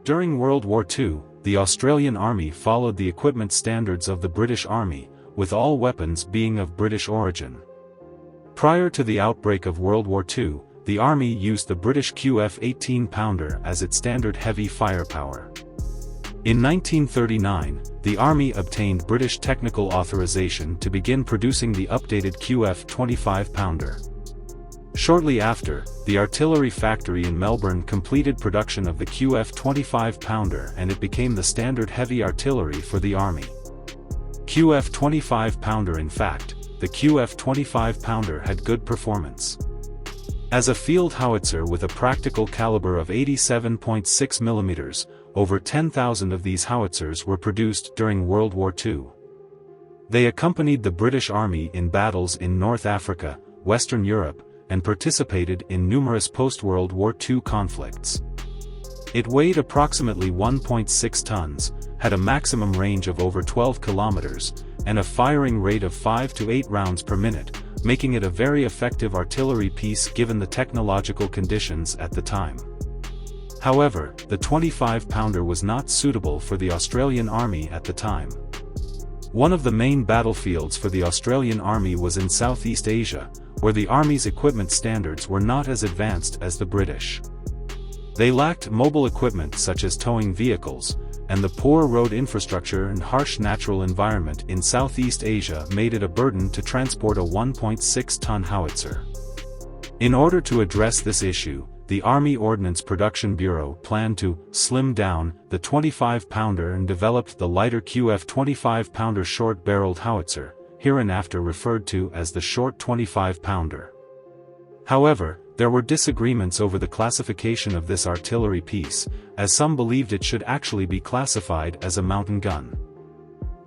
During World War II, the Australian Army followed the equipment standards of the British Army, with all weapons being of British origin. Prior to the outbreak of World War II, the Army used the British QF 18-pounder as its standard heavy firepower. In 1939, the Army obtained British technical authorization to begin producing the updated QF 25-pounder. Shortly after, the artillery factory in Melbourne completed production of the QF 25-pounder and it became the standard heavy artillery for the Army. QF 25-pounder. In fact, the QF 25-pounder had good performance. As a field howitzer with a practical caliber of 87.6 mm, over 10,000 of these howitzers were produced during World War II. They accompanied the British Army in battles in North Africa, Western Europe, and participated in numerous post-World War II conflicts. It weighed approximately 1.6 tons, had a maximum range of over 12 kilometers, and a firing rate of 5 to 8 rounds per minute, making it a very effective artillery piece given the technological conditions at the time. However, the 25-pounder was not suitable for the Australian Army at the time. One of the main battlefields for the Australian Army was in Southeast Asia, where the Army's equipment standards were not as advanced as the British. They lacked mobile equipment such as towing vehicles, and the poor road infrastructure and harsh natural environment in Southeast Asia made it a burden to transport a 1.6-ton howitzer. In order to address this issue, the Army Ordnance Production Bureau planned to slim down the 25-pounder and developed the lighter QF 25-pounder short-barreled howitzer, hereinafter referred to as the short 25-pounder. However, there were disagreements over the classification of this artillery piece, as some believed it should actually be classified as a mountain gun.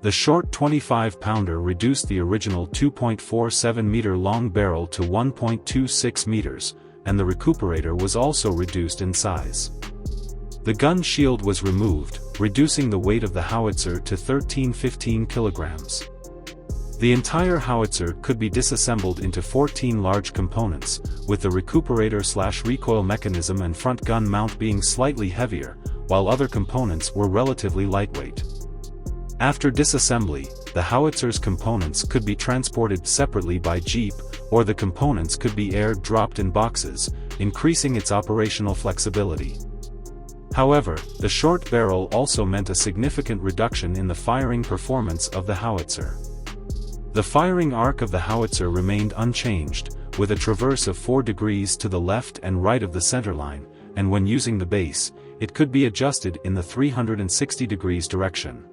The short 25-pounder reduced the original 2.47-meter long barrel to 1.26 meters, and the recuperator was also reduced in size. The gun shield was removed, reducing the weight of the howitzer to 13-15 kilograms. The entire howitzer could be disassembled into 14 large components, with the recuperator/recoil mechanism and front gun mount being slightly heavier, while other components were relatively lightweight. After disassembly, the howitzer's components could be transported separately by jeep, or the components could be air-dropped in boxes, increasing its operational flexibility. However, the short barrel also meant a significant reduction in the firing performance of the howitzer. The firing arc of the howitzer remained unchanged, with a traverse of 4 degrees to the left and right of the centerline, and when using the base, it could be adjusted in the 360 degrees direction.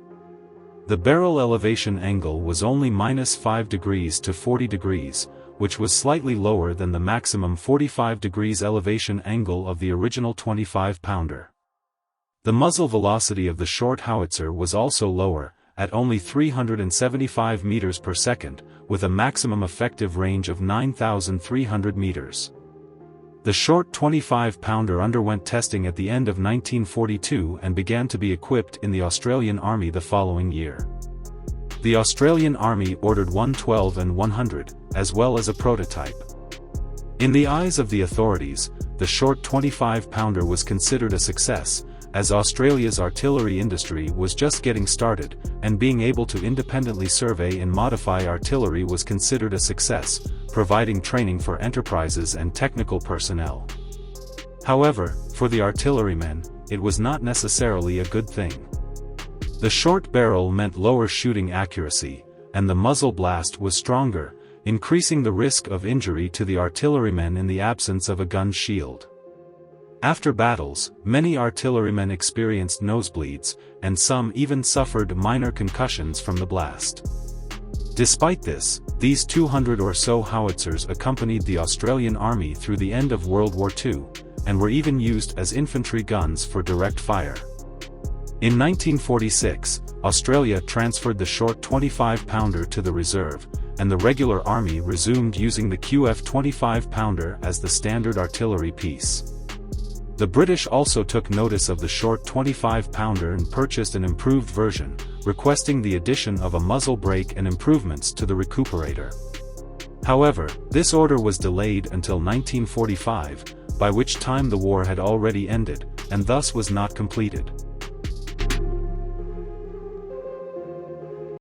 The barrel elevation angle was only -5 degrees to 40 degrees, which was slightly lower than the maximum 45 degrees elevation angle of the original 25-pounder. The muzzle velocity of the short howitzer was also lower, at only 375 meters per second, with a maximum effective range of 9,300 meters. The short 25-pounder underwent testing at the end of 1942 and began to be equipped in the Australian Army the following year. The Australian Army ordered 112 and 100, as well as a prototype. In the eyes of the authorities, the short 25-pounder was considered a success, as Australia's artillery industry was just getting started, and being able to independently survey and modify artillery was considered a success, providing training for enterprises and technical personnel. However, for the artillerymen, it was not necessarily a good thing. The short barrel meant lower shooting accuracy, and the muzzle blast was stronger, increasing the risk of injury to the artillerymen in the absence of a gun shield. After battles, many artillerymen experienced nosebleeds, and some even suffered minor concussions from the blast. Despite this, these 200 or so howitzers accompanied the Australian Army through the end of World War II, and were even used as infantry guns for direct fire. In 1946, Australia transferred the short 25-pounder to the reserve, and the regular army resumed using the QF 25-pounder as the standard artillery piece. The British also took notice of the short 25-pounder and purchased an improved version, requesting the addition of a muzzle brake and improvements to the recuperator. However, this order was delayed until 1945, by which time the war had already ended, and thus was not completed.